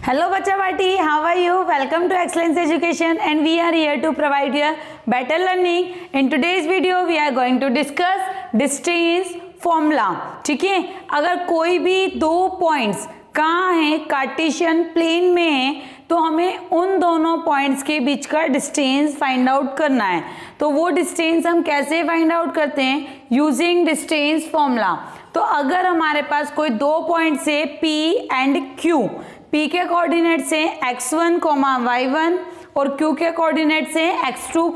Hello Bacha Bati, how are you? Welcome to Excellence Education and we are here to provide you better learning. In today's video we are going to discuss distance formula. ठीक है, अगर कोई भी दो points कहाँ हैं, Cartesian plane में है, तो हमें उन दोनों पॉइंट्स के बीच का डिस्टेंस फाइंड आउट करना है। तो वो डिस्टेंस हम कैसे फाइंड आउट करते हैं? Using distance formula. तो अगर हमारे पास कोई दो पॉइंट्स है P एंड Q, P के कोऑर्डिनेट से x1, y1 और Q के कोऑर्डिनेट से x2,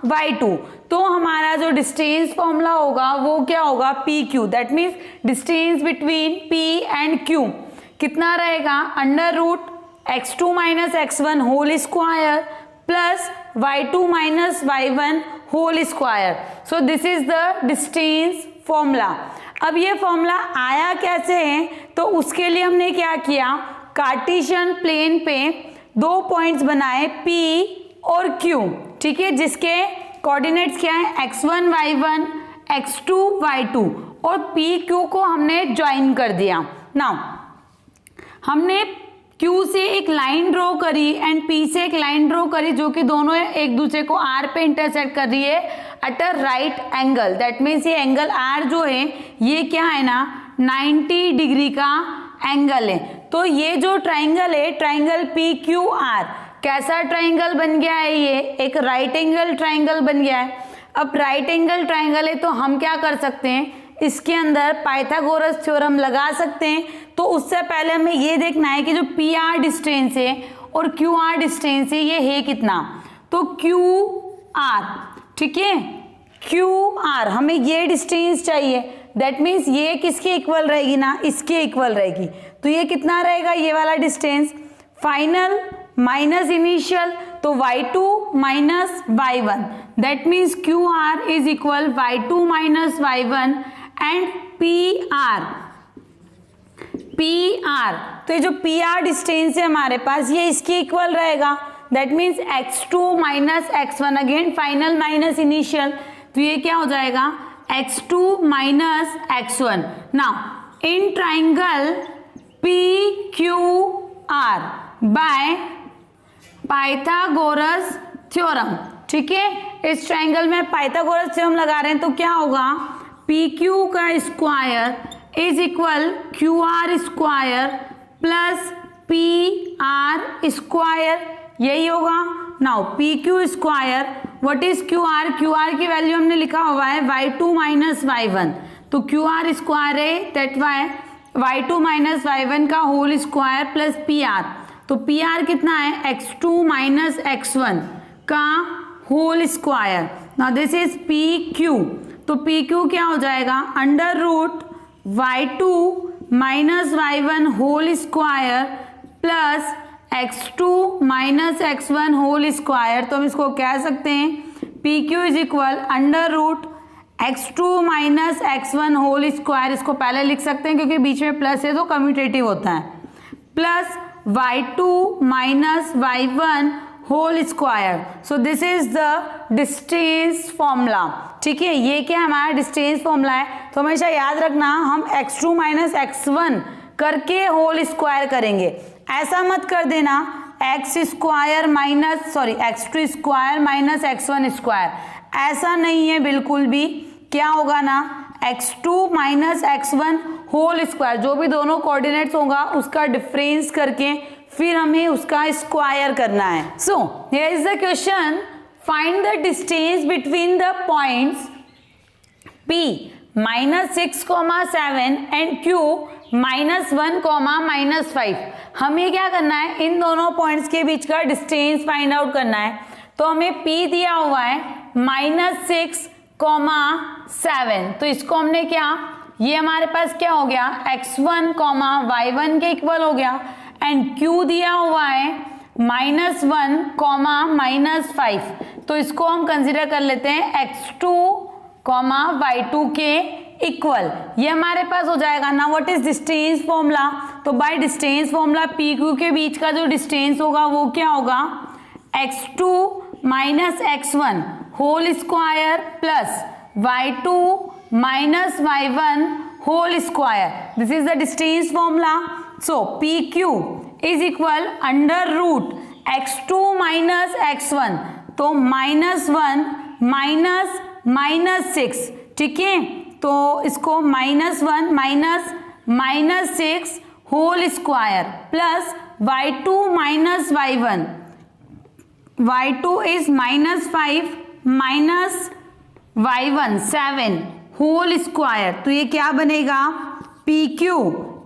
y2, तो हमारा जो डिस्टेंस फॉर्मूला होगा वो क्या होगा? PQ। That means distance between P and Q कितना रहेगा? Under root x2 minus x1 whole square plus y2 minus y1 whole square. So this is the distance formula. अब ये फॉर्मूला आया कैसे है? तो उसके लिए हमने क्या किया, कार्टेशियन प्लेन पे दो पॉइंट्स बनाए P और Q, ठीक है, जिसके कोऑर्डिनेट्स क्या है? x1 y1, x2 y2 और P Q को हमने ज्वाइन कर दिया। नाउ हमने Q से एक लाइन ड्रॉ करी एंड P से एक लाइन ड्रॉ करी जो कि दोनों एक दूसरे को R पे इंटरसेक्ट कर रही है at a right angle. That means ये एंगल R जो है ये क्या है ना, 90 डिग्री का एंगल है। तो ये जो ट्राइंगल है, ट्राइंगल PQR, कैसा ट्राइंगल बन गया है? ये एक राइट एंगल ट्राइंगल बन गया है। अब राइट एंगल ट्राइंगल है तो हम क्या कर सकते हैं, इसके अंदर पाइथागोरस थ्योरम लगा सकते हैं। तो उससे पहले हमें ये देखना है कि जो PR डिस्टेंस है और QR डिस्टेंस है ये है कितना। तो QR, ठीक है, QR हमें ये डिस्टेंस चाहिए। दैट मीन्स ये किसके इक्वल रहेगी ना, इसके इक्वल रहेगी। तो ये कितना रहेगा? ये वाला डिस्टेंस फाइनल माइनस इनिशियल, तो y2 minus y1। That means QR is equal y2 minus y1 and PR, तो ये जो PR डिस्टेंस है हमारे पास ये इसके इक्वल रहेगा। That means x2 minus x1, again final minus initial, तो ये क्या हो जाएगा? x2 minus x1। Now in triangle PQR by Pythagoras theorem, ठीक है, इस ट्राइंगल में पाइथागोरस थ्योरम लगा रहे हैं तो क्या होगा? PQ का square is equal QR square plus PR square, यही होगा। Now PQ square, what is QR? QR की वैल्यू हमने लिखा हुआ है y2 माइनस y1, तो QR स्क्वायर है, that y y2 minus y1 का होल स्क्वायर प्लस PR, तो PR कितना है? x2 माइनस x1 का whole square. Now this is PQ, तो PQ क्या हो जाएगा? Under root y2 minus y1 whole square plus x2 minus x1 whole square. तो हम इसको कह सकते हैं PQ is equal under root x2 minus x1 whole square, इसको पहले लिख सकते हैं क्योंकि बीच में प्लस है तो कम्यूटेटिव होता है, plus y2 minus y1 whole square. So this is the distance formula, ठीक है। ये क्या हमारा डिस्टेंस फॉर्मूला है। तो हमेशा याद रखना हम x2 माइनस x1 करके होल स्क्वायर करेंगे, ऐसा मत कर देना x square minus x2 square minus x1 square, ऐसा नहीं है बिल्कुल भी। क्या होगा ना, x2 minus x1 whole square, जो भी दोनों कोऑर्डिनेट्स होगा उसका डिफरेंस करके फिर हमें उसका स्क्वायर करना है। So here is the question, find the distance between the points P minus 6,7 and Q minus 1,-5। हमें क्या करना है? इन दोनों पॉइंट्स के बीच का डिस्टेंस फाइंड आउट करना है। तो हमें P दिया हुआ है माइनस 6,7, तो इसको हमने क्या, ये हमारे पास क्या हो गया? x1, y1 के इक्वल हो गया एंड Q दिया हुआ है माइनस 1,-5, तो इसको हम कंसिडर कर लेते हैं x2, y2 के इक्वल। ये हमारे पास हो जाएगा ना व्हाट इज डिस्टेंस फॉर्मूला। तो बाय डिस्टेंस फॉर्मूला PQ के बीच का जो डिस्टेंस होगा वो क्या होगा? x2 minus x1 whole square plus y2 minus y1 whole square. This is the distance formula. So PQ is equal under root x2 minus x1, तो -1 माइनस 6, ठीक है, तो इसको -1 minus 6 whole square plus y2 minus y1, y2 is -5 minus y1 7 whole square, तो ये क्या बनेगा, PQ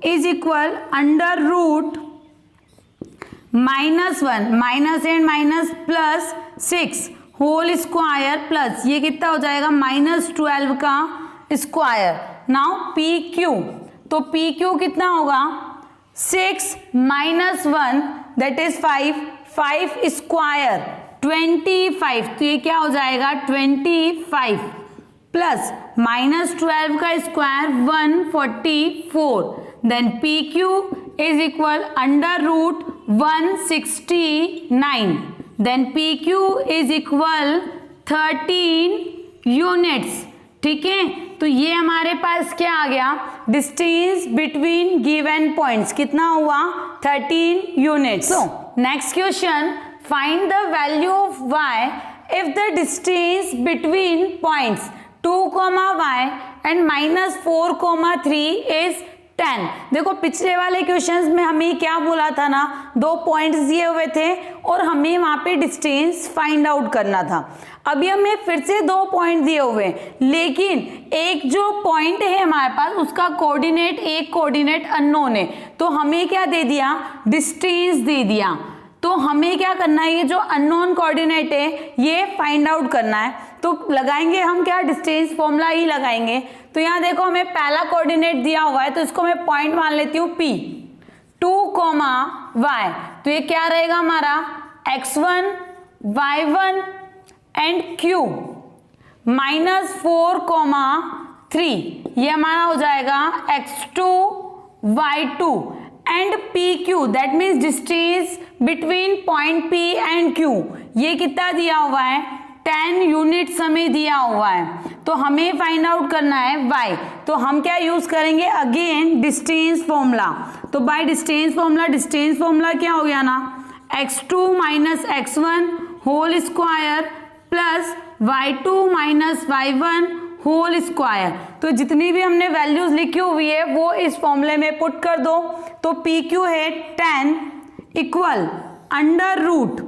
is equal under root -1 minus and minus plus 6 whole square plus ये कितना हो जाएगा -12 का स्क्वायर। नाउ PQ, तो PQ कितना होगा 6 माइनस 1 दैट इज 5 स्क्वायर 25, तो ये क्या हो जाएगा 25 प्लस -12 का square 144, then PQ is equal under root 169, then PQ is equal 13 units, ठीक है, तो ये हमारे पास क्या आ गया, डिस्टेंस बिटवीन गिवन पॉइंट्स कितना हुआ 13 units. So next question, find the value of y if the distance between points 2, y and -4, 3 is 10। देखो पिछले वाले क्वेश्चंस में हमें क्या बोला था ना, 2 पॉइंट्स दिए हुए थे और हमें वहां पे डिस्टेंस फाइंड आउट करना था। अभी हमें फिर से 2 पॉइंट दिए हुए हैं, लेकिन एक जो पॉइंट है हमारे पास उसका कोऑर्डिनेट, एक कोऑर्डिनेट अननोन है, तो हमें क्या दे दिया, डिस्टेंस दे दिया। तो हमें क्या करना है, ये जो अननोन कोऑर्डिनेट है ये फाइंड आउट करना है, तो लगाएंगे हम क्या, डिस्टेंस फॉर्मूला ही लगाएंगे। तो यहाँ देखो हमें पहला कोऑर्डिनेट दिया हुआ है, तो इसको मैं पॉइंट मान लेती हूँ P, 2, y, तो ये क्या रहेगा हमारा x1, y1 एंड Q, -4, 3, ये हमारा हो जाएगा x2, y2 and PQ, that means distance between point P and Q, ये कितना दिया हुआ है 10 यूनिट्स हमें दिया हुआ है, तो हमें फाइंड आउट करना है y, तो हम क्या यूज करेंगे, अगेन डिस्टेंस फॉर्मूला। तो बाय डिस्टेंस फॉर्मूला क्या हो गया ना, x2 minus x1 whole square plus y2 minus y1 whole square, तो जितनी भी हमने वैल्यूज लिखी हुई है वो इस फॉर्मूले में पुट कर दो। तो PQ है 10 equal under root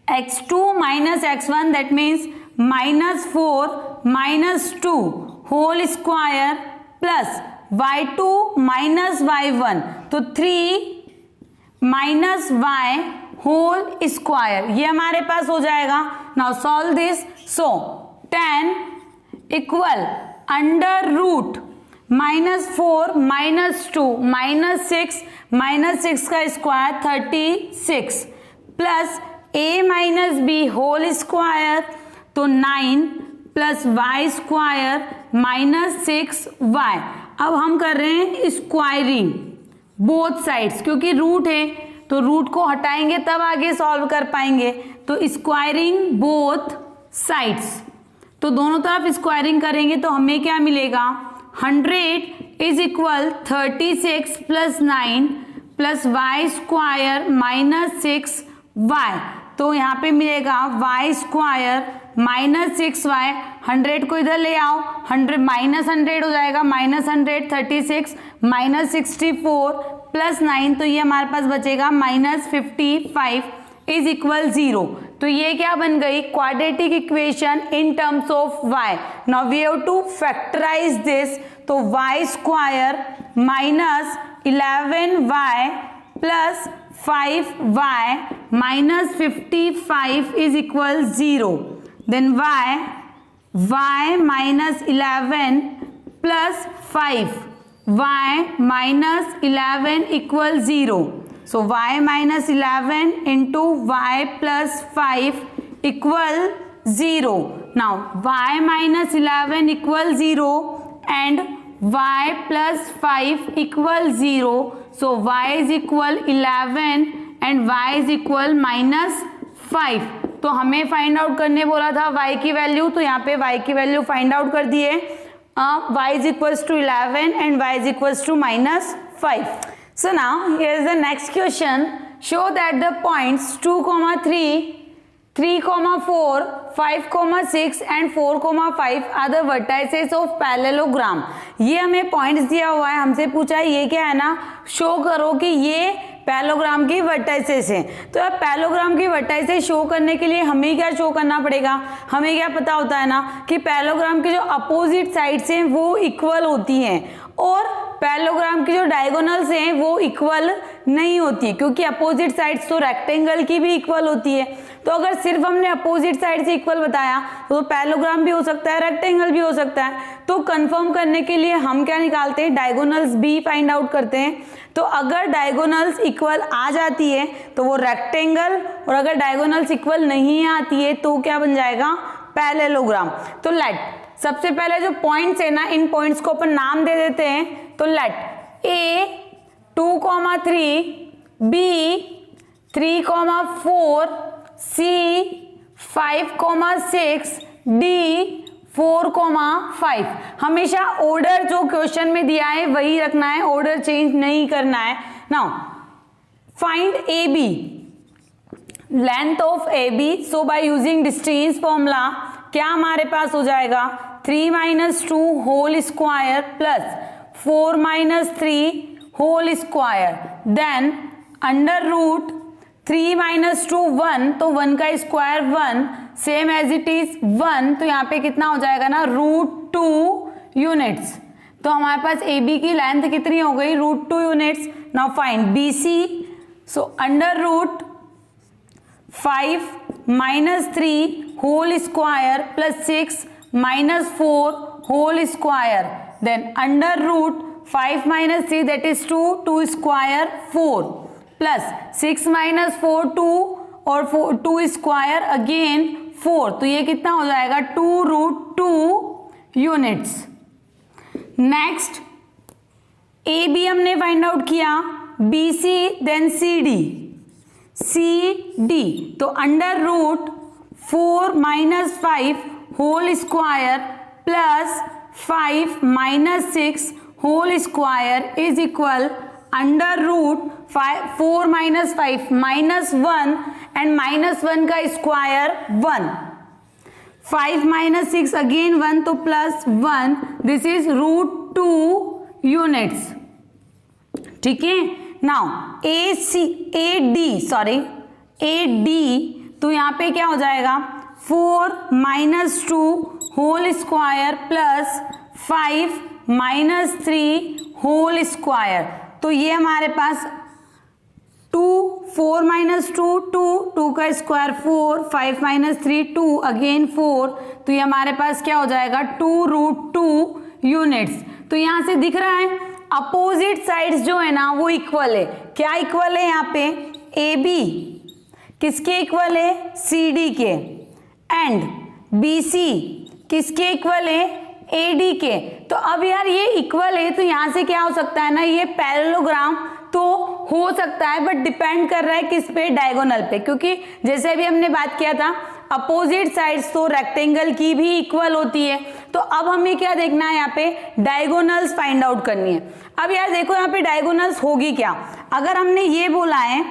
x2 minus x1 that means -4 -2 whole square plus y2 minus y1, तो 3 माइनस y होल स्क्वायर, ये हमारे पास हो जाएगा। Now solve this, so 10 equal under root -4 -2 -6 का square 36 plus a minus B whole square, तो 9 plus y square -6y। अब हम कर रहे हैं स्क्वायरिंग बोथ साइड्स, क्योंकि रूट है तो रूट को हटाएंगे तब आगे सॉल्व कर पाएंगे, तो स्क्वायरिंग बोथ साइड्स, तो दोनों तरफ स्क्वायरिंग करेंगे तो हमें क्या मिलेगा, 100 is equal 36 plus 9 plus y square -6y, तो यहाँ पे मिलेगा y स्क्वायर -6y, 100 को इधर ले आओ, 100 हो जाएगा, -100 36 -64 प्लस 9, तो ये हमारे पास बचेगा -55 इज इक्वल 0। तो ये क्या बन गई, quadratic equation in terms of y। Now we have to factorize this, तो y square -11y plus 5y -55 is equal 0, देन y minus 11 plus 5y minus 11 equal 0, so y minus 11 into y plus 5 equal 0. Now y minus 11 equal 0 and y plus 5 equal 0. So y is equal 11 and y is equal minus 5. तो हमें find out करने बोला था y की value, तो यहाँ पे y की वैल्यू फाइंड आउट कर दिए, y is equals to 11 and y is equals to minus 5. So now here is the next question. Show that the points 2, 3, 3, 4, 5, 6 and 4, 5 are the vertices of parallelogram. ये हमें points दिया हुआ है, हमसे पूछा है ये क्या है ना, शो करो कि ये पैलोग्राम की वर्टाइसेस हैं। तो अब पैलोग्राम की वर्टाइसेस शो करने के लिए हमें क्या शो करना पड़ेगा, हमें क्या पता होता है ना कि पैलोग्राम की जो अपोजिट साइड्स हैं वो इक्वल होती हैं और पैलोग्राम की जो डायगोनल्स हैं वो इक्वल नहीं होती, क्योंकि अपोजिट साइड्स तो रेक्टेंगल की भी इक्वल होती है। तो अगर सिर्फ हमने अपोजिट साइड से इक्वल बताया तो पैलोग्राम भी हो सकता है, रेक्टेंगल भी हो सकता है। तो कंफर्म करने के लिए हम क्या निकालते हैं, डायगोनल्स भी फाइंड आउट करते हैं। तो अगर डायगोनल्स इक्वल आ जाती है तो वो रेक्टेंगल, और अगर डायगोनल्स इक्वल नहीं आती है तो क्या बन जाएगा, पैरेललोग्राम। तो लेट सबसे पहले जो पॉइंट्स है ना, इन पॉइंट्स को अपन नाम दे देते हैं। तो लेट ए 2, 3, बी 3, 4, सी 5, 6, डी 4, 5। हमेशा ऑर्डर जो क्वेश्चन में दिया है वही रखना है, ऑर्डर चेंज नहीं करना है। Now find A B, length of A B. So by using distance formula क्या हमारे पास हो जाएगा, 3 - 2 whole square plus 4 - 3 whole square, देन अंडर रूट 3 - 2 1, तो 1 का square 1, same as it is 1, तो यहाँ पे कितना हो जाएगा ना, √2 यूनिट्स। तो हमारे पास ए बी की लेंथ कितनी हो गई, √2 units. Now find B C. So under root 5 - 3 whole square plus 6 - 4 whole square, देन under root 5 - 3 that is 2, 2 square 4 plus 6 - 4 2 और 2 स्क्वायर अगेन 4, तो ये कितना हो जाएगा, 2√2 यूनिट्स। नेक्स्ट ए बी हमने फाइंड आउट किया, B C then C D, C D. तो under root 4 - 5 whole square plus 5 - 6 whole square is equal under root 4 - 5 -1 and -1 का स्क्वायर 1, 5 - 6 अगेन 1, तो प्लस 1, दिस इज √2 यूनिट्स। ठीक है। Now A D, तो यहाँ पे क्या हो जाएगा, 4 - 2 whole square plus 5 - 3 whole square, तो ये हमारे पास 4 - 2 2 का स्क्वायर 4, 5 - 3 2 अगेन 4, तो ये हमारे पास क्या हो जाएगा, 2√2 यूनिट्स। तो यहाँ से दिख रहा है अपोजिट साइड्स जो है ना वो इक्वल है। क्या इक्वल है यहाँ पे, ए बी किसके इक्वल है, सी डी के, एंड बी सी किसके इक्वल है, ए डी के। तो अब यार ये इक्वल है तो यहाँ से क्या हो सकता है ना, ये पैरेललोग्राम तो हो सकता है, बट डिपेंड कर रहा है किस पे, डायगोनल पे, क्योंकि जैसे अभी हमने बात किया था अपोजिट साइड्स तो रेक्टेंगल की भी इक्वल होती है। तो अब हमें क्या देखना है, यहाँ पे डायगोनल्स फाइंड आउट करनी है। अब यार देखो यहाँ पे डायगोनल्स होगी क्या, अगर हमने ये बोला है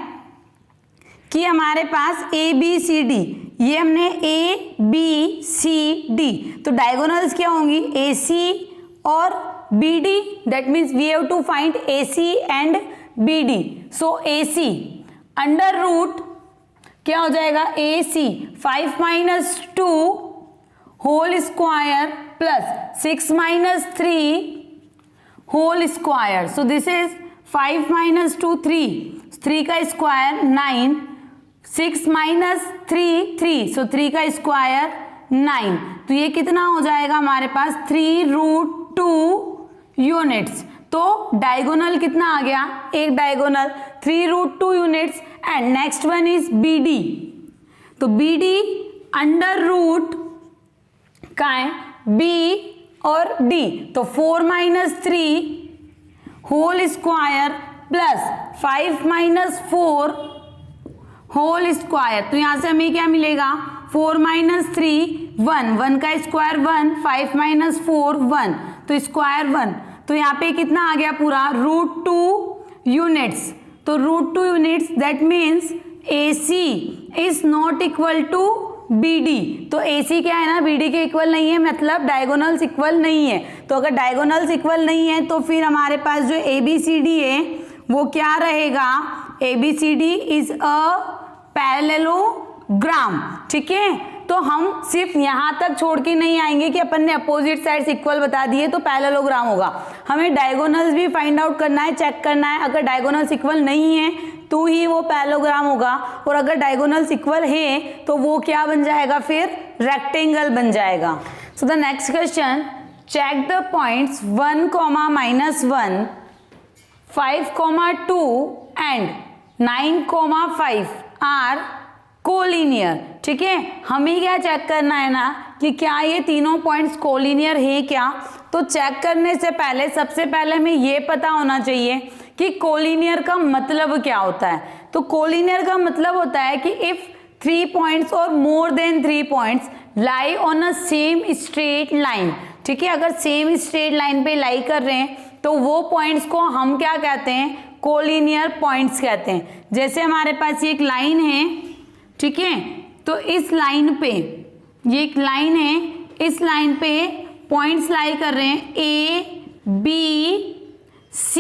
कि हमारे पास ए बी सी डी, ये हमने ए बी सी डी, तो डायगोनल्स क्या होंगी, ए सी और B D, that means we have to find A C and B D. So A C under root क्या हो जाएगा, A C 5 - 2 whole square plus 6 - 3 whole square, so this is 5 - 2 3 का square 9, 6 - 3 सो 3 का square 9, तो ये कितना हो जाएगा हमारे पास, 3√2 यूनिट्स। तो डायगोनल कितना आ गया, एक diagonal 3√2 units. And next one is B D, तो बी डी अंडर रूट का है बी और डी, तो 4 - 3 whole square plus 5 - 4 whole square, तो यहां से हमें क्या मिलेगा, 4 - 3 1 का स्क्वायर 1, 5 - 4 1, तो स्क्वायर 1, तो यहाँ पे कितना आ गया पूरा, √2 यूनिट्स, तो √2 units, that means AC is not equal to BD। तो AC क्या है ना, BD के इक्वल नहीं है, मतलब डायगोनल्स इक्वल नहीं है। तो अगर डायगोनल्स इक्वल नहीं है तो फिर हमारे पास जो ABCD है वो क्या रहेगा, ABCD इज अ पैरेललोग्राम। ठीक है, तो हम सिर्फ यहाँ तक छोड़ के नहीं आएंगे कि अपन ने अपोजिट साइड्स इक्वल बता दिए तो पैरेललोग्राम होगा। हमें डायगोनल्स भी फाइंड आउट करना है, चेक करना है। अगर डायगोनल्स इक्वल नहीं है तो ही वो पैरेललोग्राम होगा, और अगर डायगोनल्स इक्वल है तो वो क्या बन जाएगा, फिर रेक्टेंगल बन जाएगा। So the next question, check the points 1, -1, 5, 2 and 9, 5 are collinear. ठीक है, हमें क्या चेक करना है ना कि क्या ये तीनों पॉइंट्स कोलिनियर है क्या। तो चेक करने से पहले सबसे पहले हमें ये पता होना चाहिए कि कोलिनियर का मतलब क्या होता है। तो कोलिनियर का मतलब होता है कि इफ 3 पॉइंट्स और more than 3 points lie on a same straight line. ठीक है, अगर सेम स्ट्रेट लाइन पे लाई कर रहे हैं तो वो पॉइंट्स को हम क्या कहते हैं, कोलिनियर पॉइंट्स कहते हैं। जैसे हमारे पास ये एक लाइन है, ठीक है, तो इस लाइन पे, ये एक लाइन है, इस लाइन पे पॉइंट्स लाई कर रहे हैं A, B, C।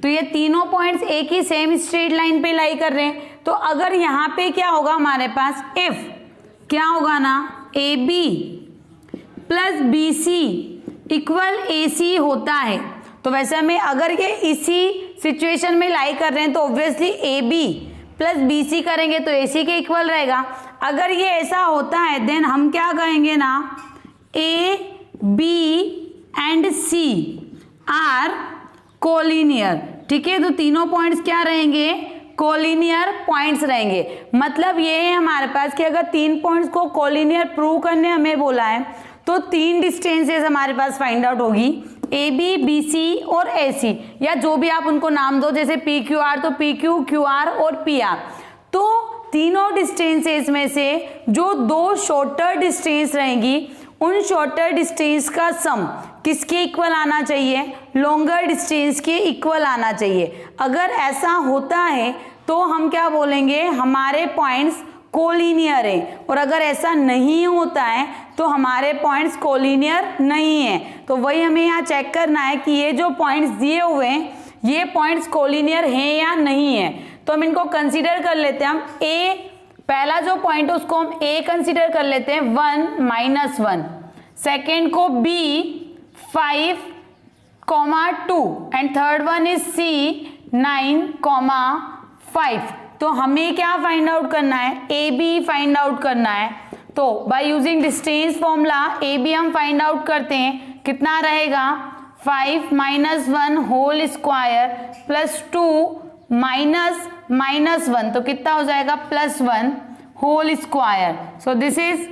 तो ये तीनों पॉइंट्स एक ही सेम स्ट्रेट लाइन पे लाई कर रहे हैं। तो अगर यहाँ पे क्या होगा हमारे पास, इफ क्या होगा ना, AB plus BC equal AC होता है। तो वैसे हमें अगर ये इसी सिचुएशन में लाई कर रहे हैं तो ऑब्वियसली AB प्लस BC करेंगे तो AC के इक्वल रहेगा। अगर ये ऐसा होता है देन हम क्या कहेंगे ना, A, B and C are collinear. ठीक है, तो तीनों पॉइंट्स क्या रहेंगे, कोलिनियर पॉइंट्स रहेंगे। मतलब ये है हमारे पास कि अगर 3 पॉइंट्स को कोलिनियर प्रूव करने हमें बोला है तो 3 डिस्टेंसेस हमारे पास फाइंड आउट होगी, AB, BC और AC, या जो भी आप उनको नाम दो, जैसे PQR तो PQ, QR और PR। तो तीनों डिस्टेंसेस में से जो 2 शॉर्टर डिस्टेंस रहेंगी उन शॉर्टर डिस्टेंस का सम किसके इक्वल आना चाहिए, लॉन्गर डिस्टेंस के इक्वल आना चाहिए। अगर ऐसा होता है तो हम क्या बोलेंगे, हमारे पॉइंट्स कोलिनियर है, और अगर ऐसा नहीं होता है तो हमारे पॉइंट्स कोलिनियर नहीं है। तो वही हमें यहाँ चेक करना है कि ये जो पॉइंट्स दिए हुए हैं ये पॉइंट्स कोलिनियर हैं या नहीं है। तो हम इनको कंसीडर कर लेते हैं। हम A, पहला जो पॉइंट है उसको हम A कंसीडर कर लेते हैं 1, -1, सेकेंड को B 5, 2 and third one is C 9, 5। तो हमें क्या फाइंड आउट करना है, AB फाइंड आउट करना है। तो bye using distance formula AB हम फाइंड आउट करते हैं, कितना रहेगा 5 - 1 होल स्क्वायर प्लस 2 -1, तो कितना हो जाएगा +1 whole square. So this is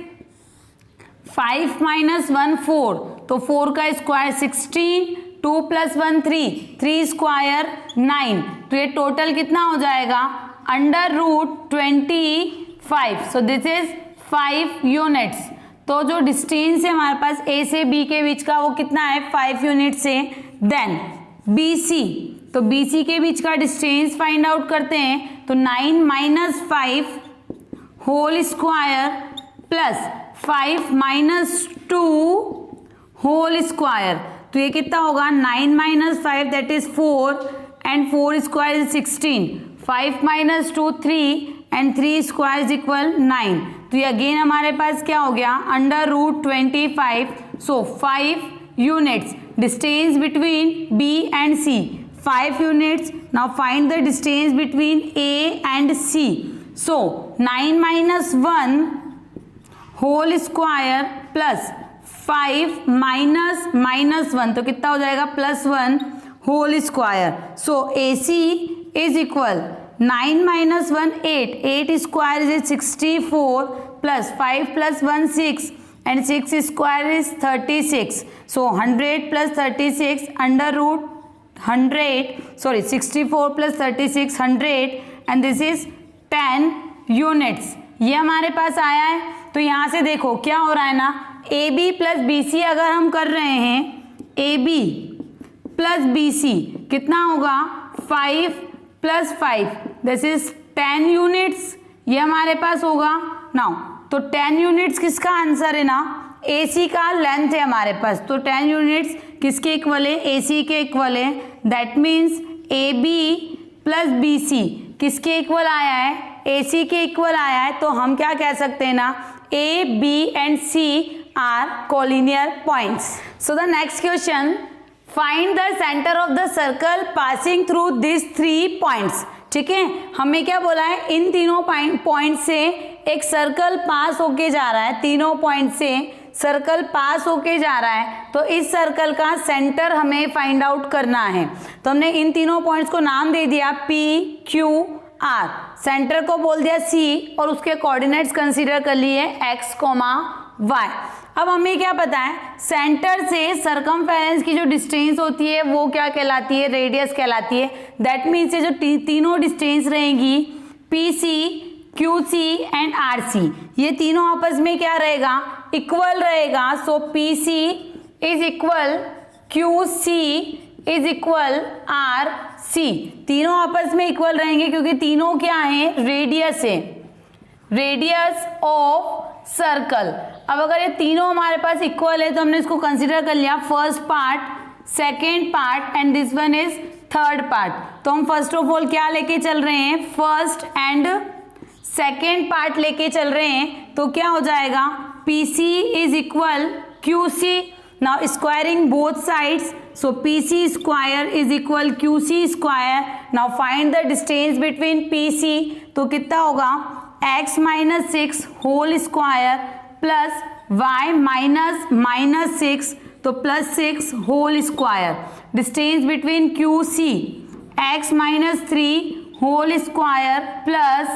5 - 1 4, तो 4 का स्क्वायर 16, 2 + 1 3 स्क्वायर 9, तो ये टोटल कितना हो जाएगा √25। सो दिस इज 5 यूनिट्स। तो जो डिस्टेंस है हमारे पास A से B के बीच का वो कितना है 5 यूनिट्स है। देन BC, तो BC के बीच का डिस्टेंस फाइंड आउट करते हैं। तो 9 - 5 whole square plus 5 - 2 whole square, तो ये कितना होगा 9 - 5 that is 4 and 4 square is 16, 5 - 2 3 and 3 square is equal 9। तो ये अगेन हमारे पास क्या हो गया √25। सो 5 units distance between B and C, 5 units. Now find the distance between A and C. So 9 - 1 whole square plus 5 -1, तो कितना हो जाएगा +1 whole square. So AC is equal 9 - 1 8, 8 square is 64 plus 5 + 1 6 and 6 square is 36. So 100 plus 36 64 plus 36 100 and this is 10 units. ये हमारे पास आया है। तो यहाँ से देखो क्या हो रहा है ना, AB प्लस BC अगर हम कर रहे हैं, AB प्लस BC कितना होगा 5 प्लस 5, दिस इज 10 यूनिट्स, ये हमारे पास होगा। नाउ तो 10 यूनिट्स किसका आंसर है ना, AC का लेंथ है हमारे पास, तो 10 यूनिट्स किसके इक्वल है, AC के इक्वल है। That means AB plus BC किसके इक्वल आया है, AC के इक्वल आया है। तो हम क्या कह सकते हैं ना, A, B and C are collinear points. So the next question, find the centre of the circle passing through this 3 points. ठीक है, हमें क्या बोला है, इन तीनों पॉइंट से एक सर्कल पास होके जा रहा है, तीनों पॉइंट से सर्कल पास होके जा रहा है, तो इस सर्कल का सेंटर हमें फाइंड आउट करना है। तो हमने इन तीनों पॉइंट्स को नाम दे दिया P, Q, R, सेंटर को बोल दिया C और उसके कोऑर्डिनेट्स कंसीडर कर लिए X, Y। अब हमें क्या पता है, सेंटर से सरकमफेरेंस की जो डिस्टेंस होती है वो क्या कहलाती है, रेडियस कहलाती है। दैट मीन्स ये जो तीनों डिस्टेंस रहेंगी PC, QC एंड RC, ये तीनों आपस में क्या रहेगा, इक्वल रहेगा। सो PC is equal QC is equal RC, तीनों आपस में इक्वल रहेंगे क्योंकि तीनों क्या है, रेडियस है, रेडियस ऑफ सर्कल। अब अगर ये तीनों हमारे पास इक्वल है तो हमने इसको कंसीडर कर लिया first part, second part and this one is third part. तो हम फर्स्ट ऑफ ऑल क्या लेके चल रहे हैं, फर्स्ट एंड सेकेंड पार्ट लेके चल रहे हैं। तो क्या हो जाएगा, PC is equal QC। Now squaring both sides, so PC square is equal QC square. Now find the distance between PC, तो कितना होगा, x minus 6 whole square plus y minus 6, तो plus 6 whole square. Distance between QC x minus 3 whole square plus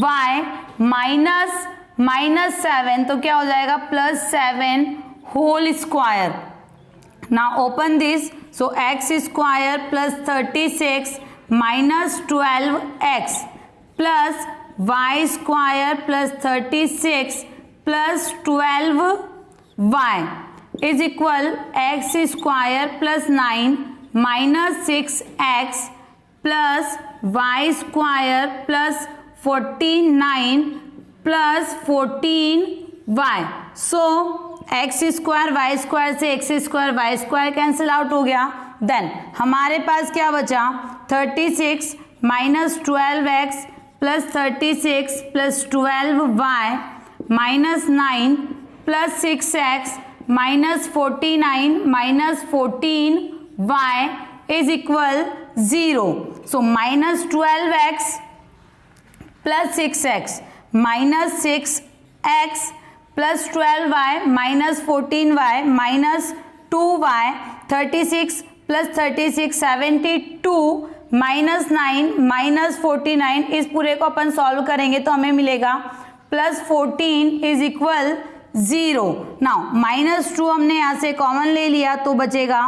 y minus 7, तो क्या हो जाएगा, plus 7 whole square. Now open this, so x square plus 36 minus 12x plus y square plus 36 plus 12y is equal x square plus 9 minus 6x plus y square plus 49 plus 14y। So x square y square से x square y square cancel out हो गया। Then हमारे पास क्या बचा, 36 minus 12x plus 36 plus 12y minus 9 plus 6x minus 49 minus 14y is equal 0। So minus 12x plus 6x minus 6x plus 12y minus 14y minus 2y, 36 plus 36 72 minus 9 minus 49, इस पूरे को अपन solve करेंगे तो हमें मिलेगा plus 14 is equal 0। Now minus 2 हमने यहाँ से कॉमन ले लिया तो बचेगा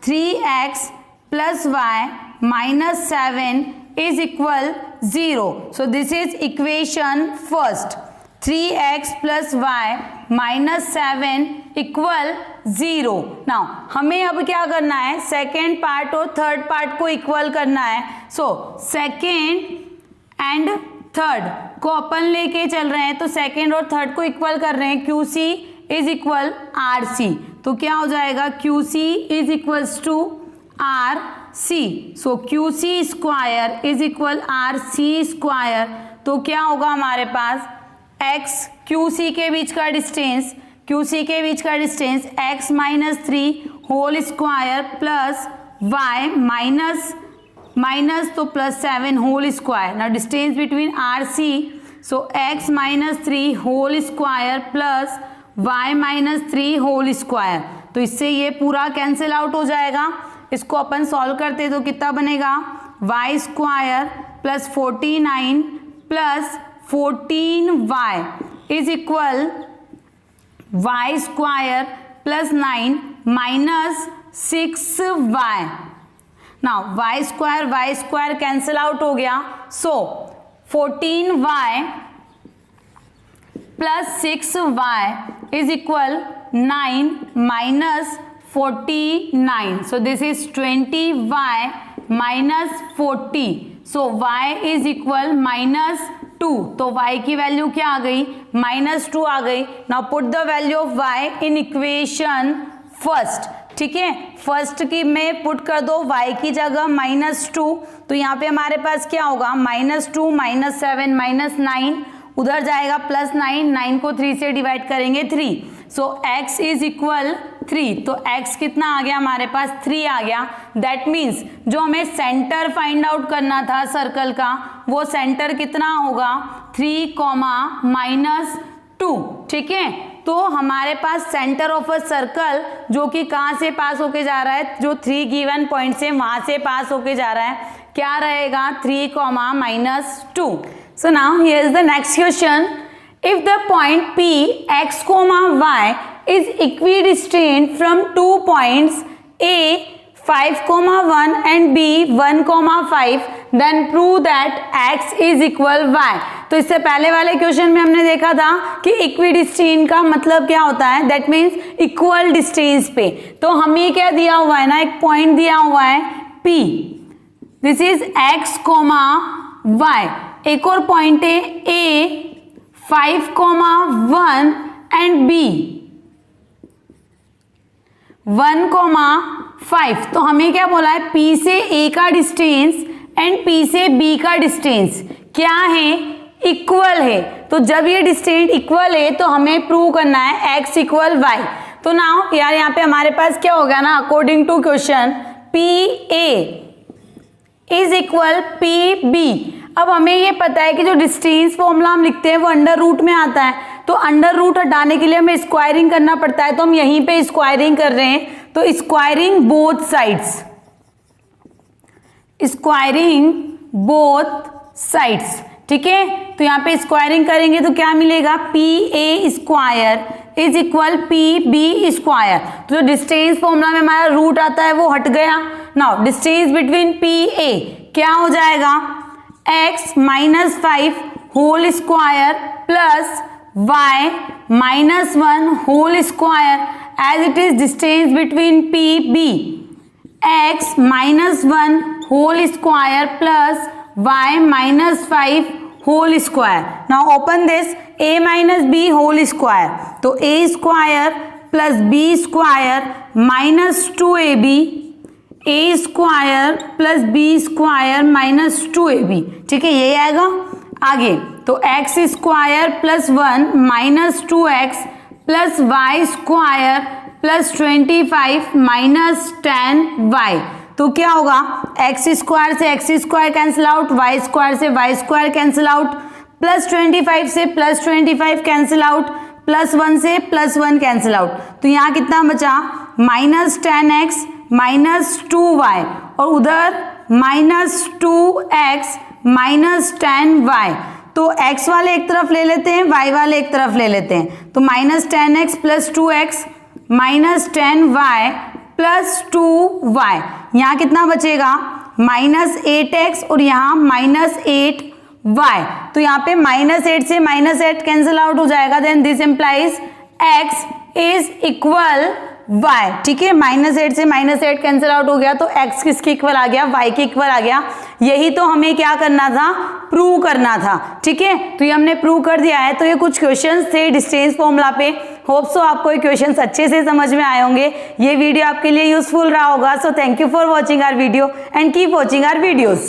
3x plus y minus 7 is equal 0। So this is equation first, 3x plus y minus 7 equal 0। Now हमें अब क्या करना है, सेकेंड पार्ट और थर्ड पार्ट को इक्वल करना है। सो सेकेंड एंड थर्ड को अपन लेके चल रहे हैं, तो सेकेंड और थर्ड को इक्वल कर रहे हैं। QC इज इक्वल RC, तो क्या हो जाएगा, QC is equals to RC। So QC square is equal RC square, तो क्या होगा हमारे पास, x QC के बीच का डिस्टेंस, QC के बीच का distance x minus 3 whole square plus y minus तो plus 7 whole square. Now distance between RC, so x minus 3 whole square plus y minus 3 whole square, तो इससे ये पूरा कैंसिल आउट हो जाएगा। इसको अपन सॉल्व करते तो कितना बनेगा, y square plus 49 plus 14y is equal y square plus 9 minus 6y। Now y square cancel out हो गया, सो 14y plus 6y is equal 9 minus 49, so this is 20y minus 40, so y is equal -2, तो y की value क्या आ गई, -2 आ गई। Now put the value of y in equation first, ठीक है, first की में पुट कर दो y की जगह -2, तो यहाँ पे हमारे पास क्या होगा, -2 -7 -9, उधर जाएगा +9, 9 को 3 से डिवाइड करेंगे 3, सो x इज इक्वल 3, तो x कितना आ गया हमारे पास, 3 आ गया। दैट मीन्स जो हमें सेंटर फाइंड आउट करना था सर्कल का, वो सेंटर कितना होगा, 3, -2, ठीक है। तो हमारे पास सेंटर ऑफ अ सर्कल जो कि कहाँ से पास होके जा रहा है, जो 3 गिवन पॉइंट से वहां से पास होके जा रहा है, क्या रहेगा, 3, -2। So now here is the next question, if the point P x, y is equidistant from 2 points A 5, 1 and B 1, 5, then prove that x is equal y। तो इससे पहले वाले क्वेश्चन में हमने देखा था कि इक्विडिस्टेंट का मतलब क्या होता है, दैट मीन्स इक्वल डिस्टेंस पे। तो हमें क्या दिया हुआ है ना, एक पॉइंट दिया हुआ है P, this is x, y, एक और पॉइंट है A 5, 1 एंड B 1, 5। तो हमें क्या बोला है, P से A का डिस्टेंस एंड P से B का डिस्टेंस क्या है, इक्वल है। तो जब ये डिस्टेंस इक्वल है तो हमें प्रूव करना है x इक्वल y। तो नाउ यार यहाँ पे हमारे पास क्या होगा ना, according to question PA is equal PB। अब हमें ये पता है कि जो डिस्टेंस फॉर्मूला हम लिखते हैं वो अंडर रूट में आता है, तो अंडर रूट हटाने के लिए हमें स्क्वायरिंग करना पड़ता है, तो हम यहीं पे स्क्वायरिंग कर रहे हैं। तो squaring both sides, squaring both sides, ठीक है। तो यहाँ पे स्क्वायरिंग करेंगे तो क्या मिलेगा, PA square is equal PB square. तो जो डिस्टेंस फॉर्मूला में हमारा रूट आता है वो हट गया। नाउ डिस्टेंस बिटवीन PA क्या हो जाएगा, x -5 whole square plus y -1 whole square, as it is distance between PB x -1 whole square plus y -5 whole square. Now open this, a -b whole square, तो a square plus b square -2ab, a square plus b square -2ab, ठीक है, ये आएगा। आगे तो x square plus 1 -2x plus y square plus 25 -10y, तो क्या होगा, x स्क्वायर से x square cancel out, y square से y square cancel out, plus 25 से प्लस 25 कैंसिल आउट, प्लस 1 से प्लस 1 कैंसिल आउट। तो यहाँ कितना बचा, -10x -2y और उधर -2x -10y। तो x वाले एक तरफ ले लेते हैं, y वाले एक तरफ ले लेते हैं, तो -10x plus 2x -10y plus 2y। यहाँ कितना बचेगा, -8x और यहाँ -8y। तो यहाँ पे -8 से -8 कैंसिल आउट हो जाएगा, then this implies x is equal y, ठीक है। -8 से -8 कैंसिल आउट हो गया, तो x किसके इक्वल आ गया, y के इक्वल आ गया। यही तो हमें क्या करना था, प्रूव करना था, ठीक है। तो ये हमने प्रूव कर दिया है। तो ये कुछ क्वेश्चंस थे डिस्टेंस फॉर्मूला पे। होप सो आपको ये क्वेश्चंस अच्छे से समझ में आए होंगे, ये वीडियो आपके लिए यूजफुल रहा होगा। So thank you for watching our video and keep watching our videos.